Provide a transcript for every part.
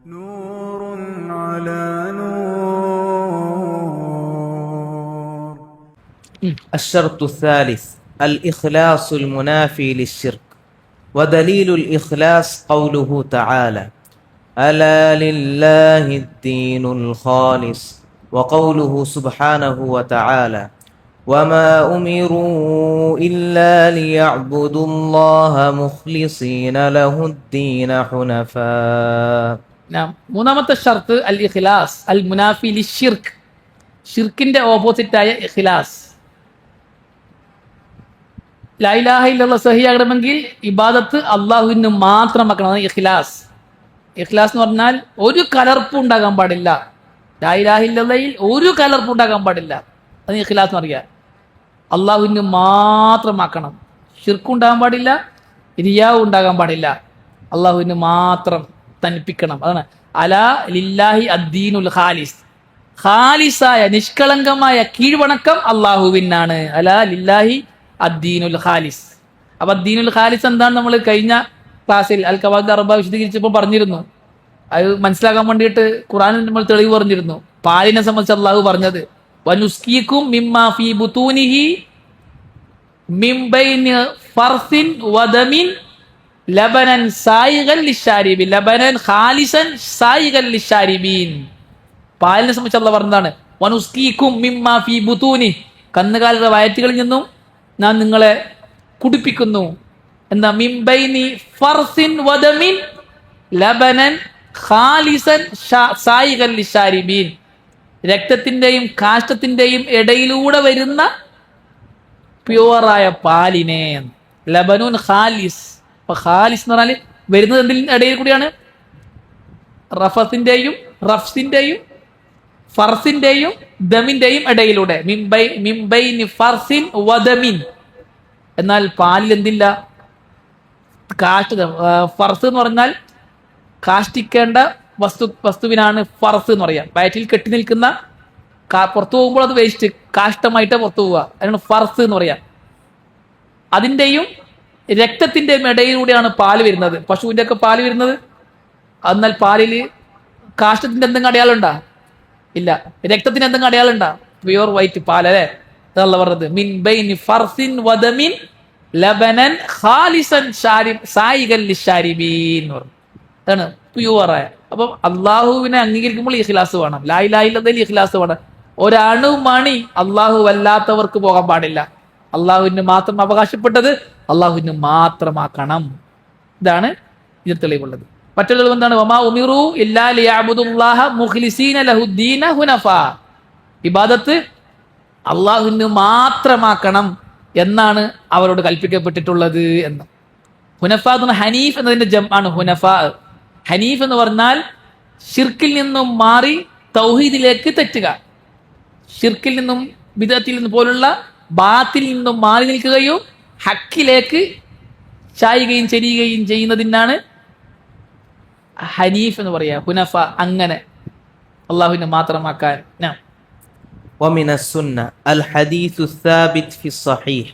نور على نور. الشرط الثالث الإخلاص المنافي للشرك. ودليل الإخلاص قوله تعالى: ألا لله الدين الخالص. وقوله سبحانه وتعالى: وما أمروا إلا ليعبدوا الله مخلصين له الدين حنفاء. മൂന്നാമത്തെ ഷർത്ത് അൽ ഇഖ്ലാസ് അൽ മുനാഫി ലിശ്ശിർക്ക്. ഷിർക്കിന്റെ ഓപ്പോസിറ്റായ ഇഖ്ലാസ്. ലാ ഇലാഹ ഇല്ലല്ലാഹ് സഹിയാകണമെങ്കിൽ ഇബാദത്ത് അള്ളാഹുവിന് മാത്രമാക്കണം. ഇഖ്ലാസ്. ഇഖ്ലാസ് എന്ന് പറഞ്ഞാൽ ഒരു കലർപ്പും ഉണ്ടാകാൻ പാടില്ല. ലാ ഇലാഹ ഇല്ലല്ലാഹയിൽ ഒരു കലർപ്പും ഉണ്ടാകാൻ പാടില്ല. അത് ഇഖ്ലാസ് എന്ന് പറയുക. അള്ളാഹുവിന് മാത്രമാക്കണം. ഷിർക്കും ഉണ്ടാകാൻ പാടില്ല, റിയാവും ഉണ്ടാകാൻ പാടില്ല. അള്ളാഹുവിന് മാത്രം തനിപ്പിക്കണം. അതാണ് അലാ ലില്ലാഹി അദ്ദീനുൽ ഖാലിസ്. ഖാലിസായ നിഷ്കളങ്കമായ കീഴ്വണക്കം അള്ളാഹുവിനാണ്. അലാ ലില്ലാഹി അദ്ദീനുൽ ഖാലിസ്. അപ്പൊ അദ്ദീനുൽ ഖാലിസ് എന്താണ് നമ്മൾ കഴിഞ്ഞ ക്ലാസ്സിൽ അൽ ഖവാഇദ് അർബ വിശദീകരിച്ചപ്പോൾ പറഞ്ഞിരുന്നു. അത് മനസ്സിലാക്കാൻ വേണ്ടിയിട്ട് ഖുർആനിൽ നമ്മൾ തെളിവ് പറഞ്ഞിരുന്നു. പാലിനെ സംബന്ധിച്ച് അള്ളാഹു പറഞ്ഞത് വനുസ്കീകും മിമ്മാ ഫീ ബുതൂനിഹി മിൻ ബൈനി ഫർസിൻ വദമിൻ ലബനൻ സായിഗൻ ലിശാരിബിൻ ലബനൻ ഖാലിസൻ സായിഗൻ ലിശാരിബീൻ. പാലിനെ സംബന്ധിച്ച് അള്ളാഹു പറഞ്ഞതാണ് വനുസ്കീകും മിമ്മാ ഫീ ബുതൂനി, കന്നുകാലികളുടെ വയറ്റുകളിൽ നിന്നും ഞാൻ നിങ്ങളെ കുടിപ്പിക്കുന്നു. എന്താ? മിൻ ബൈനി ഫർസിൻ വദമിൻ ലബനൻ ഖാലിസൻ സായിഗൻ ലിശാരിബീൻ. രക്തത്തിന്റെയും കാഷ്ടത്തിന്റെയും ഇടയിലൂടെ വരുന്ന പ്യുവറായ പാലിനെ. ലബനൂൻ ഖാലിസ്. അപ്പൊ ഖാലിസ് എന്ന് പറഞ്ഞാൽ വരുന്നത് എന്തിന്റെ ഇടയിൽ കൂടിയാണ്? റഫസിന്റെയും റഫ്സിന്റെയും ഫർസിന്റെയും ദമിന്റെയും ഇടയിലൂടെ. മിംബൈനി ഫർസിൻ വദമിൻ. എന്നാൽ പാലിൽ എന്തില്ല? കാഷ്ട. ഫർസ് എന്ന് പറഞ്ഞാൽ കാഷ്ടിക്കേണ്ട വസ്തുവിനാണ് ഫർസ് എന്ന് പറയാം. വയറ്റിൽ കെട്ടി നിൽക്കുന്ന, പുറത്തു പോകുമ്പോൾ അത് വേസ്റ്റ് കാഷ്ടമായിട്ട് പുറത്തു പോവുക, അതിനാണ് ഫർസ് എന്ന് പറയാം. അതിൻ്റെയും രക്തത്തിൻ്റെയും ഇടയിലൂടെയാണ് പാല് വരുന്നത്. പശുവിൻ്റെ ഒക്കെ പാല് വരുന്നത്. എന്നാൽ പാലിൽ കാഷ്ടത്തിന്റെ എന്തെങ്കിലും അടയാളം ഉണ്ടാ? ഇല്ല. രക്തത്തിന് എന്തെങ്കിലും അടയാളം ഉണ്ടാ? പ്യുവർ വൈറ്റ് പാൽ അല്ലേ? അതല്ല പറഞ്ഞത്. മിൻ ബൈനി ഫർസിൻ വദമിൻ ലബനൻ ഖാലിസൻ സായിഗൻ ലിശാരിബീൻ എന്ന് പറഞ്ഞു. അതാണ് പ്യുവറായ. അപ്പം അള്ളാഹുവിനെ അംഗീകരിക്കുമ്പോൾ ഇഖ്ലാസ് വേണം. ലാ ഇലാഹ ഇല്ലല്ലാഹ് ഇഖ്ലാസ് വേണം. ഒരണുമണി അള്ളാഹു അല്ലാത്തവർക്ക് പോകാൻ പാടില്ല. അള്ളാഹുവിന് മാത്രം അവകാശപ്പെട്ടത് അള്ളാഹുവിന് മാത്രമാക്കണം. ഇതാണ് ഇതിന് തെളിവുള്ളത്. മറ്റൊരു തെളിവ് എന്താണ്? വമാ ഉമിറു ഇല്ലാ ലിയഅ്ബുദുല്ലാഹ മുഖ്ലിസീന ലഹുദ്ദീന ഹുനഫാ. ഇബാദത്ത് അള്ളാഹുവിന് മാത്രമാക്കണം എന്നാണ് അവരോട് കൽപ്പിക്കപ്പെട്ടിട്ടുള്ളത് എന്ന്. ഹുനഫ എന്ന് ഹനീഫ് എന്നതിന്റെ ജംആണ് ഹുനഫാ. ഹനീഫ് എന്ന് പറഞ്ഞാൽ ഷിർക്കിൽ നിന്നും മാറി തൗഹീദിലേക്ക് തെറ്റുക. ഷിർക്കിൽ നിന്നും ബിദഅത്തിൽ നിന്നും പോലുള്ള ബാത്തിൽ നിന്നും മാറി നിൽക്കുകയും ഹക്കിലേക്ക് ചായുകയും ചെരിയുകയും ചെയ്യുന്നതിനാണ് ഹനീഫ് എന്ന് പറയാ. ഹുനഫ. അങ്ങനെ അള്ളാഹുവിനെ മാത്രമാക്കാൻ. ومن السنة الحديث الثابت في الصحيح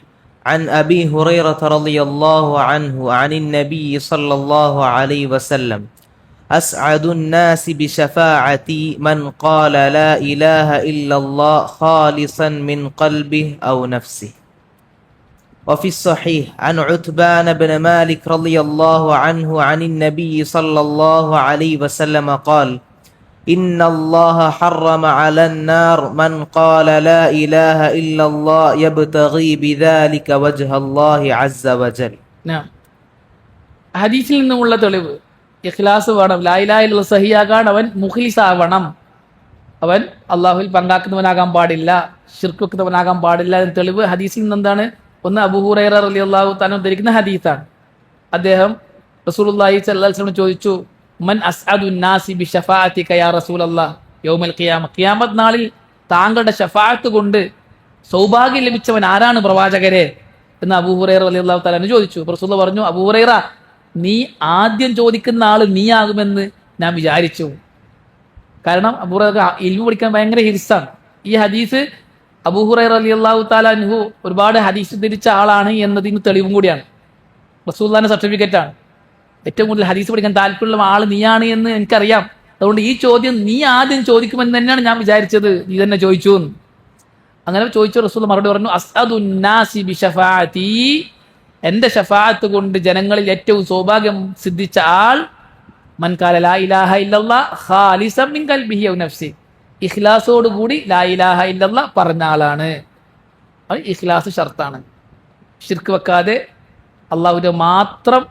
عن أبي هريرة رضي الله عنه عن النبي صلى الله عليه وسلم: أسعد الناس بشفاعتي من قال لا إله إلا الله خالصا من قلبه أو نفسه. وفي الصحيح عن عتبان بن مالك رضي الله عنه عن النبي صلى الله عليه وسلم قال: إن الله حرم على النار من قال لا إله إلا الله يبتغي بذلك وجه الله عز وجل. ഹദീസിൽ നിന്നുമുള്ള തെളിവ് ഇഖ്ലാസ് വേണം. ലാ ഇലാഹ ഇല്ലല്ലാഹ് സഹിയാകാൻ അവൻ മുഖ്ലിസ് ആവണം. അവൻ അള്ളാഹുവിൽ പങ്കാക്കുന്നവനാകാൻ പാടില്ല, ശിർക്ക് വെക്കുന്നവനാകാൻ പാടില്ല എന്ന തെളിവ് ഹദീസിൽ നിന്ന് എന്താണ്? ഒന്ന് അബൂ ഹുറൈറ റളിയല്ലാഹു തആല ഉദ്ധരിക്കുന്ന ഹദീസാണ്. അദ്ദേഹം റസൂലുള്ളാഹി സ്വല്ലല്ലാഹു അലൈഹി വസല്ലം ചോദിച്ചു: മൻ അസ്അദുൻ നാസി ബിശഫാഅതിക യാ റസൂലല്ലാഹ് യൗമൽ ഖിയാമ. ഖിയാമത്ത് നാളിൽ താങ്കളുടെ ശഫാഅത്ത് കൊണ്ട് സൗഭാഗ്യം ലഭിച്ചവൻ ആരാണ് പ്രവാചകരെ എന്ന് അബൂ ഹുറൈറ റളിയല്ലാഹു തആല ചോദിച്ചു. റസൂലുള്ളാഹി പറഞ്ഞു: അബൂ ഹുറൈറ, നീ ആദ്യം ചോദിക്കുന്ന ആള് നീ ആകുമെന്ന് ഞാൻ വിചാരിച്ചു. കാരണം അബൂ ഹുറൈറ ഇൽമു പഠിക്കാൻ ഭയങ്കര ഹിർസാണ്. ഈ ഹദീസ് അബൂ ഹുറൈറ റളിയല്ലാഹു തആല അൻഹു ഒരുപാട് ഹദീസ് ധരിച്ച ആളാണ് എന്നതിന് തെളിവും കൂടിയാണ്. റസൂലുള്ളാഹിന്റെ സർട്ടിഫിക്കറ്റ് ആണ്. ഏറ്റവും കൂടുതൽ ഹദീസ് പഠിക്കാൻ താല്പര്യമുള്ള ആൾ നീയാണ് എന്ന് എനിക്കറിയാം. അതുകൊണ്ട് ഈ ചോദ്യം നീ ആദ്യം ചോദിക്കുമെന്ന് തന്നെയാണ് ഞാൻ വിചാരിച്ചത്, നീ തന്നെ ചോദിച്ചു എന്ന്. അങ്ങനെ ചോദിച്ചു. റസൂൽ മറുപടി പറഞ്ഞു, അസ്അദുന്നാസി ബിശഫാഅതി, എന്റെ ഷഫാഅത്ത് കൊണ്ട് ജനങ്ങളിൽ ഏറ്റവും സൗഭാഗ്യം സിദ്ധിച്ച ആൾ മൻ ഖാല ലാ ഇലാഹ ഇല്ലല്ലാഹ് ഖാലിസൻ മിൻ ഖൽബിഹി ഔ നഫ്സി, ഇഖ്ലാസോട് കൂടി ലാ ഇലാഹ ഇല്ലല്ലാഹ് പറഞ്ഞ ആളാണ്. അത് ഇഖ്ലാസ് ഷർത്താണ്. ശിർക്ക് വെക്കാതെ അള്ളാഹുവിന്റെ മാത്രം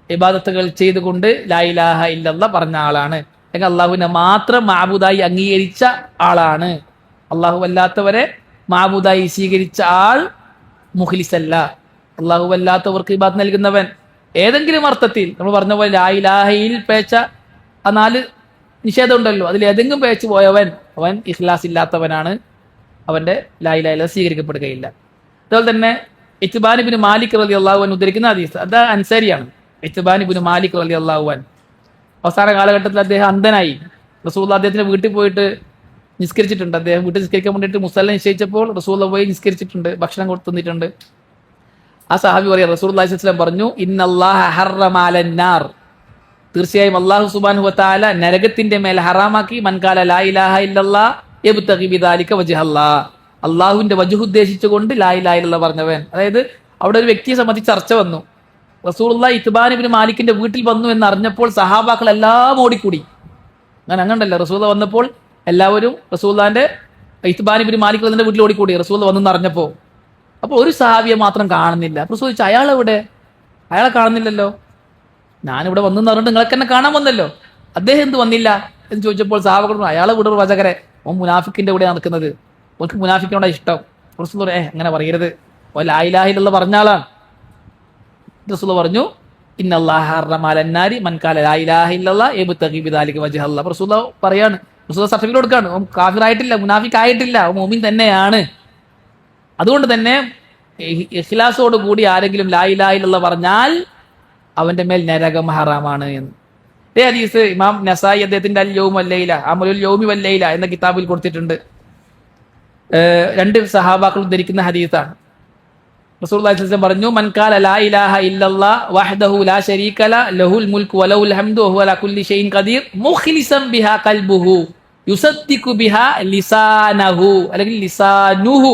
ഇബാദത്തുകൾ ചെയ്തുകൊണ്ട് ലാ ഇലാഹ ഇല്ലല്ലാഹ് പറഞ്ഞ ആളാണ്, അല്ലെങ്കിൽ അള്ളാഹുവിനെ മാത്രം മാബൂദായി അംഗീകരിച്ച ആളാണ്. അള്ളാഹു അല്ലാത്തവരെ മാബൂദായി സ്വീകരിച്ച ആൾ മുഖ്ലിസല്ല. അള്ളാഹു അല്ലാത്തവർക്ക് ഇബാദത്ത് നൽകുന്നവൻ ഏതെങ്കിലും അർത്ഥത്തിൽ നമ്മൾ പറഞ്ഞ പോലെ ലാ ഇലാഹയിൽ പേച്ച ആ 4 നിഷേധം ഉണ്ടല്ലോ, അതിൽ ഏതെങ്കിലും പേച്ച് പോയവൻ അവൻ ഇഖ്ലാസ് ഇല്ലാത്തവനാണ്, അവന്റെ ലാ ഇലാഹ ഇല്ലല്ലാഹ് സ്വീകരിക്കപ്പെടുകയില്ല. അതുപോലെ തന്നെ ഇത്ബാൻ ഇബ്നു മാലിക് റളിയല്ലാഹു അൻഹു ഉദ്ധരിക്കുന്ന ഹദീസ്, അത് അൻസാരിയാണ്. ഇത്ബാൻ ഇബ്നു മാലിക് റളിയല്ലാഹു അൻഹു അവസാന കാലഘട്ടത്തിൽ അദ്ദേഹം അന്ധനായി. റസൂലുള്ളാഹി അദ്ദേഹത്തിന്റെ വീട്ടിൽ പോയിട്ട് നിസ്കരിച്ചിട്ടുണ്ട്. അദ്ദേഹം വീട്ടിൽ നിസ്കരിക്കാൻ വേണ്ടിയിട്ട് മുസല്ല നിശ്ചയിച്ചപ്പോൾ റസൂലുള്ളാഹി പോയി നിസ്കരിച്ചിട്ടുണ്ട്, ഭക്ഷണം കൊടുത്തിട്ടുണ്ട്. ആ സഹാബി പറയാം, റസൂലുള്ളാഹി സ്വല്ലല്ലാഹു അലൈഹി വസല്ലം പറഞ്ഞു, ഇന്നല്ലാഹ ഹറമ അലന്നാർ, തീർച്ചയായും അല്ലാഹു സുബ്ഹാനഹു വ തആല നരകത്തിന്റെ മേൽ ഹറാമാക്കി മൻ ഖാല ലാ ഇലാഹ ഇല്ലല്ലാഹ് യബ്തഗി ബിദാലിക വജ്ഹല്ലാഹ്, അള്ളാഹുവിന്റെ വജ്ഹ് ഉദ്ദേശിച്ചുകൊണ്ട് ലാ ഇലാഹ ഇല്ലല്ലാഹ് പറഞ്ഞവൻ. അതായത് അവിടെ ഒരു വ്യക്തിയെ സംബന്ധിച്ച് ചർച്ച വന്നു. റസൂലുള്ളാഹി ഇത്ബാൻ ഇബ്നു മാലിക്കിന്റെ വീട്ടിൽ വന്നു എന്ന് അറിഞ്ഞപ്പോൾ സഹാബാക്കൾ എല്ലാം ഓടിക്കൂടി. അങ്ങനല്ല, റസൂലുള്ളാഹി വന്നപ്പോൾ എല്ലാവരും റസൂലുള്ളാഹിന്റെ ഇത്ബാൻ ഇബ്നു മാലിക് അതിന്റെ വീട്ടിൽ ഓടിക്കൂടി റസൂലുള്ളാഹി വന്നെന്ന് അറിഞ്ഞപ്പോൾ. അപ്പോൾ ഒരു സഹാബിയെ മാത്രം കാണുന്നില്ല. അപ്പോൾ ചോദിച്ചു, അയാളെവിടെ? അയാളെ കാണുന്നില്ലല്ലോ, ഞാനിവിടെ വന്നെന്ന് പറഞ്ഞിട്ട് നിങ്ങൾക്ക് എന്നെ കാണാൻ വന്നല്ലോ, അദ്ദേഹം എന്ത് വന്നില്ല എന്ന് ചോദിച്ചപ്പോൾ സഹാബാക്കൾ പറഞ്ഞു, അയാളെ ഇവിടെ വചകരെ, ഓൻ മുനാഫിക്കിന്റെ കൂടെ നടക്കുന്നത്, ഓർക്ക് മുനാഫിക്കിനോടാ ഇഷ്ടം. റസൂലുള്ളാഹി അങ്ങനെ പറയരുത്, ഓ ലാ ഇലാഹ ഇല്ലല്ലാഹ് പറഞ്ഞ ആളാണ്. റസൂലുള്ളാഹി പറഞ്ഞു, ഇന്നല്ലാഹ ഹറമ അലന്നാരി മൻ ഖാല ലാ ഇലാഹ ഇല്ലല്ലാഹ് യബ്തഗി ബിദാലിക വജ്ഹല്ലാഹ്. റസൂലുള്ളാഹി പറയാണ്, റസൂലുള്ളാഹി സർട്ടിഫിക്കറ്റ് കൊടുക്കാണ്, ഓൻ കാഫിറായിട്ടില്ല, മുനാഫിക് ആയിട്ടില്ല, ഓൻ മുഅ്മിൻ തന്നെയാണ്. അതുകൊണ്ട് തന്നെ ഇഖ്ലാസോട് കൂടി ആരെങ്കിലും ലാ ഇലാഹ ഇല്ലല്ലാഹ് പറഞ്ഞാൽ അവന്റെ മേൽ നരകം ഹറാമാണ് എന്ന്. ഇതേ ഹദീസ് ഇമാം നസായി അദ്ദേഹത്തിന്റെ അൽ യൗമു വൽ ലൈല, അമലുൽ യൗമി വൽ ലൈല എന്ന കിതാബിൽ കൊടുത്തിട്ടുണ്ട്. 2 സഹാബാക്കൾ ഉദ്ധരിക്കുന്ന ഹദീസാണ്. റസൂലുള്ളാഹി സ്വല്ലല്ലാഹു അലൈഹി വസല്ലം പറഞ്ഞു, മൻ ഖാല ലാ ഇലാഹ ഇല്ലല്ലാഹ് വഹ്ദഹു ലാ ശരീക ലഹുൽ മുൽക്കു വലഹുൽ ഹംദു വഹുവ അലാ കുല്ലി ഷൈഇൻ ഖദീർ മുഖ്ലിസൻ ബിഹാ ഖൽബുഹു യുസദ്ദിഖു ബിഹാ ലിസാനഹു അല്ലെങ്കിൽ ലിസാനുഹു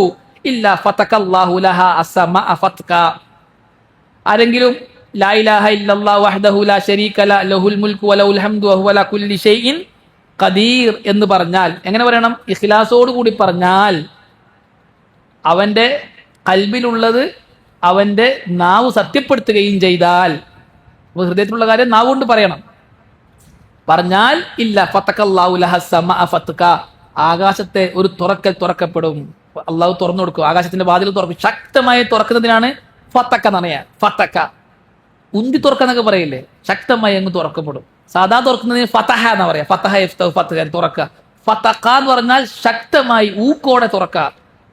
ഇല്ലാ ഫതകല്ലാഹു ലഹാ അസ്സമാഅ ഫത്ക. ആരെങ്കിലും ലാ ഇലാഹ ഇല്ലല്ലാഹ് വഹ്ദഹു ലാ ശരീക ലഹുൽ മുൽക്കു വലഹുൽ ഹംദു വഹുവ അലാ കുല്ലി ഷൈഇൻ ഖദീർ എന്ന് പറഞ്ഞാൽ, എങ്ങനെ പറയണം? ഇഖ്ലാസോട് കൂടി പറഞ്ഞാൽ അവന്റെ കൽബിലുള്ളത് അവന്റെ നാവ് സത്യപ്പെടുത്തുകയും ചെയ്താൽ, ഹൃദയത്തിലുള്ള കാര്യം നാവ് കൊണ്ട് പറയണം, പറഞ്ഞാൽ ഇല്ല ഫതകല്ലാഹു ലഹാ അസ്സമാഅ ഫത്ക, ആകാശത്തെ ഒരു തുറക്കപ്പെടും, അള്ളാഹു തുറന്നു കൊടുക്കും, ആകാശത്തിന്റെ വാതിൽ തുറക്കും. ശക്തമായി തുറക്കുന്നതിനാണ് ഫതക എന്ന് പറയാ. ഫതക ഉന്തി തുറക്കുന്നൊക്കെ പറയില്ലേ, ശക്തമായി അങ്ങ് തുറക്കപ്പെടും. സാധാ തുറക്കുന്നതിന് ഫതഹ എന്ന് പറയാ. ഫതഹ യഫ്തഹു ഫതഹ, തുറക്ക. ഫതക എന്ന് പറഞ്ഞാൽ ശക്തമായി ഊക്കോടെ തുറക്ക.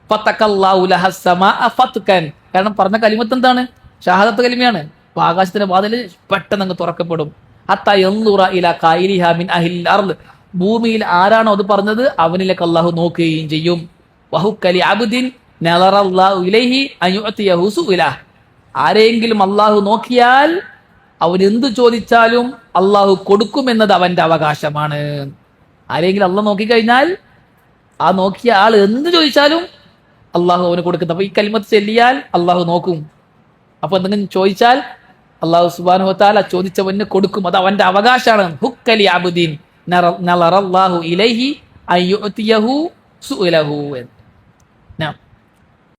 ഫതകല്ലാഹു ലഹാ അസ്സമാഅ ഫത്കൻ, കാരണം പറഞ്ഞ കലിമത്ത് എന്താണ്? ഷഹാദത്ത് കലിമയാണ്. അപ്പൊ ആകാശത്തിന്റെ വാതിൽ പെട്ടെന്ന് അങ്ങ് തുറക്കപ്പെടും. ഹത്താ യൻദുറ ഇലാ ഖായിലിഹാ മിൻ അഹ്ലിൽ അർദ്, ഭൂമിയിൽ ആരാണോ അത് പറഞ്ഞത് അവനിലേക്ക് അള്ളാഹു നോക്കുകയും ചെയ്യും. വഹുക്കലി അബ്ദിൻ നളറല്ലാഹു ഇലൈഹി അൻ യുഅതിയഹു സുഇലഹ്, ആരെങ്കിലും അള്ളാഹു നോക്കിയാൽ അവൻ എന്ത് ചോദിച്ചാലും അള്ളാഹു കൊടുക്കുമെന്നത് അവന്റെ അവകാശമാണ്. ആരെങ്കിലും അള്ളാഹ് നോക്കിക്കഴിഞ്ഞാൽ ആ നോക്കിയ ആൾ എന്ത് ചോദിച്ചാലും അള്ളാഹു അവന് കൊടുക്കുന്നത്. അപ്പൊ ഈ കലിമത്ത് ചൊല്ലിയാൽ അള്ളാഹു നോക്കും. അപ്പൊ എന്തെങ്കിലും ചോദിച്ചാൽ അള്ളാഹു സുബ്ഹാനഹു വ തആല ചോദിച്ചവന് കൊടുക്കും, അത് അവന്റെ അവകാശമാണ്. ഹുക്കലി അബ്ദിൻ നളറല്ലാഹു ഇലൈഹി അൻ യുഅതിയഹു സുഇലഹു.